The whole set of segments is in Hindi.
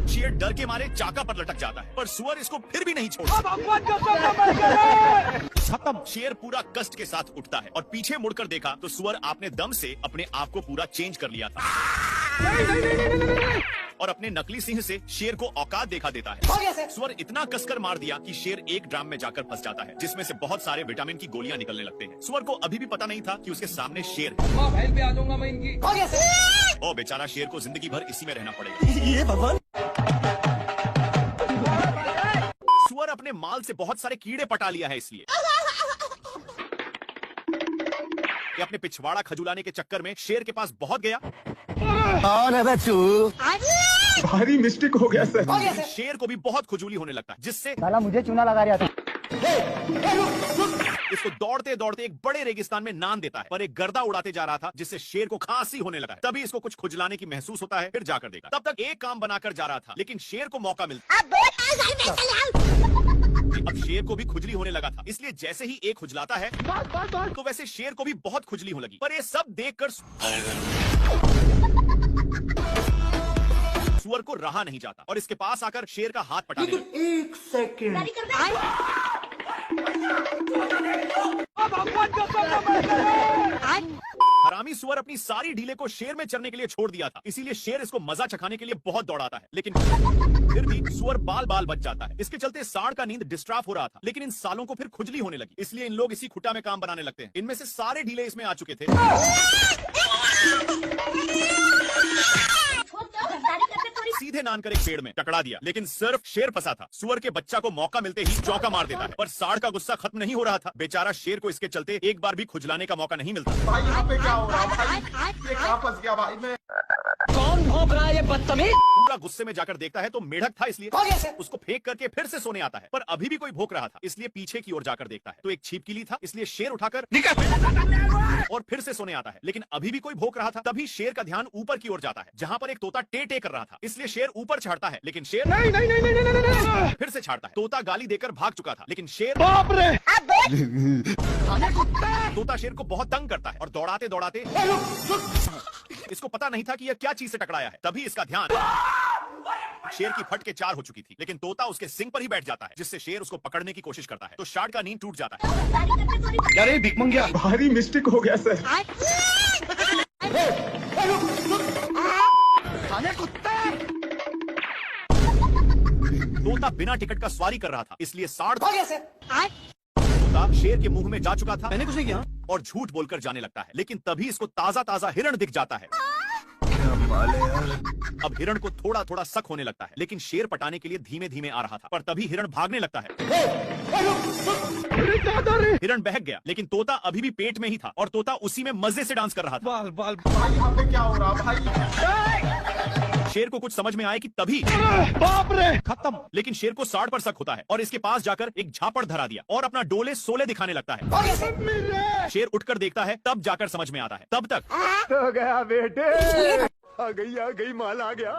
शेर डर के मारे चाका पर लटक जाता है, पर सुअर इसको फिर भी नहीं छोड़ता। खत्म। शेर पूरा कष्ट के साथ उठता है और पीछे मुड़कर देखा तो सुअर आपने दम से अपने आप को पूरा चेंज कर लिया था और अपने नकली सिंह से शेर को औकात दिखा देता है। सुअर इतना कसकर मार दिया कि शेर एक ड्राम में जाकर फंस जाता है, जिसमें से बहुत सारे विटामिन की गोलियां निकलने लगते हैं। सुअर को अभी भी पता नहीं था कि उसके सामने शेर है। पे आ जाऊंगा मैं इनकी। ओ बेचारा शेर को जिंदगी भर इसी में रहना पड़ेगा। ये भगवान। सुअर अपने माल से बहुत सारे कीड़े पटा लिया है, इसलिए कि अपने पिछवाड़ा खजुलाने के चक्कर में शेर के पास बहुत गया। भारी मिस्टेक हो गया सर। शेर को भी बहुत खुजली होने लगता है, जिससे साला मुझे चूना लगा रहा था। इसको दौड़ते दौड़ते एक बड़े रेगिस्तान में नान देता है, पर एक गर्दा उड़ाते जा रहा था जिससे शेर को खांसी होने लगा है। तभी इसको कुछ खुजलाने की महसूस होता है, फिर जाकर देखा। तब तक एक काम बनाकर जा रहा था, लेकिन शेर को मौका मिलता। अब शेर को भी खुजली होने लगा था, इसलिए जैसे ही एक खुजलाता है तो वैसे शेर को भी बहुत खुजली होने लगी। पर ये सब देखकर सुअर को रहा नहीं जाता और इसके पास आकर शेर का हाथ पटाने लगा। एक सेकंड। हरामी सुअर अपनी सारी ढीले को शेर में चरने के लिए छोड़ दिया था, इसीलिए शेर इसको मजा चखाने के लिए बहुत दौड़ाता है, लेकिन फिर भी सुअर बाल बाल बच जाता है। इसके चलते सांड का नींद डिस्टर्ब हो रहा था, लेकिन इन सालों को फिर खुजली होने लगी, इसलिए इन लोग इसी खुटा में काम बनाने लगते हैं। इनमें से सारे ढीले इसमें आ चुके थे। सीधे नान कर एक पेड़ में टकरा दिया, लेकिन सिर्फ शेर फंसा था। सुअर के बच्चा को मौका मिलते ही चौका मार देता है, पर सांड का गुस्सा खत्म नहीं हो रहा था। बेचारा शेर को इसके चलते एक बार भी खुजलाने का मौका नहीं मिलता। भाई यहाँ पे क्या हो रहा है भाई? ये कहाँ फंस गया भाई मैं? कौन भौंक रहा है ये बदतमीज? पूरा गुस्से में जाकर देखता है तो मेढक था, इसलिए उसको फेंक करके फिर से सोने आता है। पर अभी भी कोई भौंक रहा था, इसलिए पीछे की ओर जाकर देखता है तो एक छिपकली था, इसलिए शेर उठाकर और फिर से सोने आता है। लेकिन अभी भी कोई भौंक रहा था। तभी शेर का ध्यान ऊपर की ओर जाता है, जहाँ पर एक तोता टे टे कर रहा था, इसलिए शेर ऊपर चढ़ता है, लेकिन शेर नहीं। फिर से छाड़ता है। तोता गाली देकर भाग चुका था, लेकिन शेर बाप रे तोता शेर को बहुत तंग करता है और दौड़ाते दौड़ाते इसको पता नहीं था कि यह क्या चीज से टकराया है। तभी इसका ध्यान शेर की फट के 4 हो चुकी थी, लेकिन तोता उसके सिंग पर ही बैठ जाता है, जिससे शेर उसको पकड़ने की कोशिश करता है तो शार्क का नींद टूट जाता है। अरे भिकमंगिया, भारी मिस्टेक हो गया सर। तोता बिना टिकट का सवारी कर रहा था, इसलिए सांड तोता शेर के मुंह में जा चुका था। मैंने कुछ नहीं किया और झूठ बोलकर जाने लगता है, लेकिन तभी इसको ताजा ताजा हिरण दिख जाता है। अब हिरण को थोड़ा थोड़ा शक होने लगता है, लेकिन शेर पटाने के लिए धीमे धीमे आ रहा था। पर तभी हिरण भागने लगता है। हिरण बहक गया, लेकिन तोता अभी भी पेट में ही था और तोता उसी में मजे से डांस कर रहा था। बाल बाल भाई यहाँ पे क्या हो रहा है भाई? शेर को कुछ समझ में आए कि तभी बाप रे खत्म। लेकिन शेर को सांड पर शक होता है और इसके पास जाकर एक झापड़ धरा दिया और अपना डोले सोले दिखाने लगता है। शेर उठकर देखता है, तब जाकर समझ में आता है। तब तक हो गया बेटे, आ गई माल, आ गया।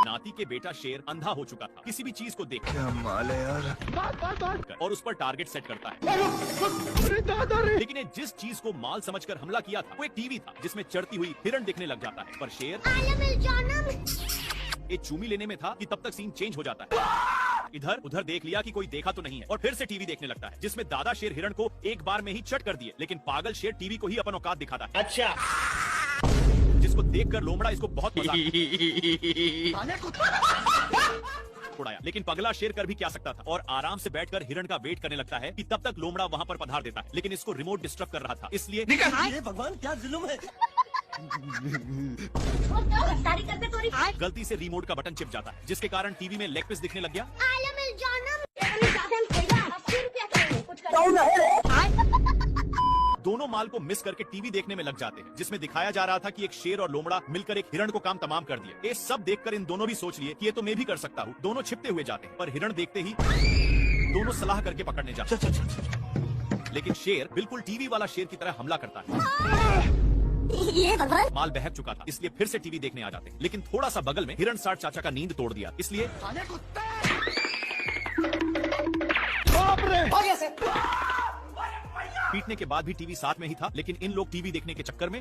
नाती के बेटा शेर अंधा हो चुका था, किसी भी चीज को देख क्या माल है यार, और उस पर टारगेट सेट करता है। लेकिन ये जिस चीज को माल समझकर हमला किया था वो एक टीवी था, जिसमें चढ़ती हुई हिरण दिखने लग जाता है। पर शेर ये चूमी लेने में था कि तब तक सीन चेंज हो जाता है। इधर उधर देख लिया कि कोई देखा तो नहीं है और फिर से टीवी देखने लगता है, जिसमें दादा शेर हिरण को एक बार में ही चट कर दिए, लेकिन पागल शेर टीवी को ही अपन औकात दिखाता है। अच्छा, जिसको देखकर लोमड़ा इसको बहुत मजा उड़ाया, लेकिन पगला शेर कर भी क्या सकता था और आराम से बैठकर हिरण का वेट करने लगता है कि तब तक लोमड़ा वहां पर पधार देता है। लेकिन इसको रिमोट डिस्टर्ब कर रहा था, इसलिए ये भगवान क्या जुल्म है। गलती से रिमोट का बटन चिप जाता है, जिसके कारण टीवी में लेग पीस दिखने लग गया। दोनों माल को मिस करके टीवी देखने में लग जाते हैं, जिसमें दिखाया जा रहा था कि एक शेर और लोमड़ा मिलकर एक हिरण को काम तमाम कर दिया। ये सब देखकर इन दोनों भी सोच लिए कि ये तो मैं भी कर सकता हूँ। दोनों छिपते हुए जाते हैं, पर हिरण देखते ही दोनों सलाह करके पकड़ने जाते हैं। लेकिन शेर बिल्कुल टीवी वाला शेर की तरह हमला करता है। माल बहक चुका था, इसलिए फिर से टीवी देखने आ जाते हैं, लेकिन थोड़ा सा बगल में हिरण साठ चाचा का नींद तोड़ दिया, इसलिए पीटने के बाद भी टीवी साथ में ही था। लेकिन इन लोग टीवी देखने के चक्कर में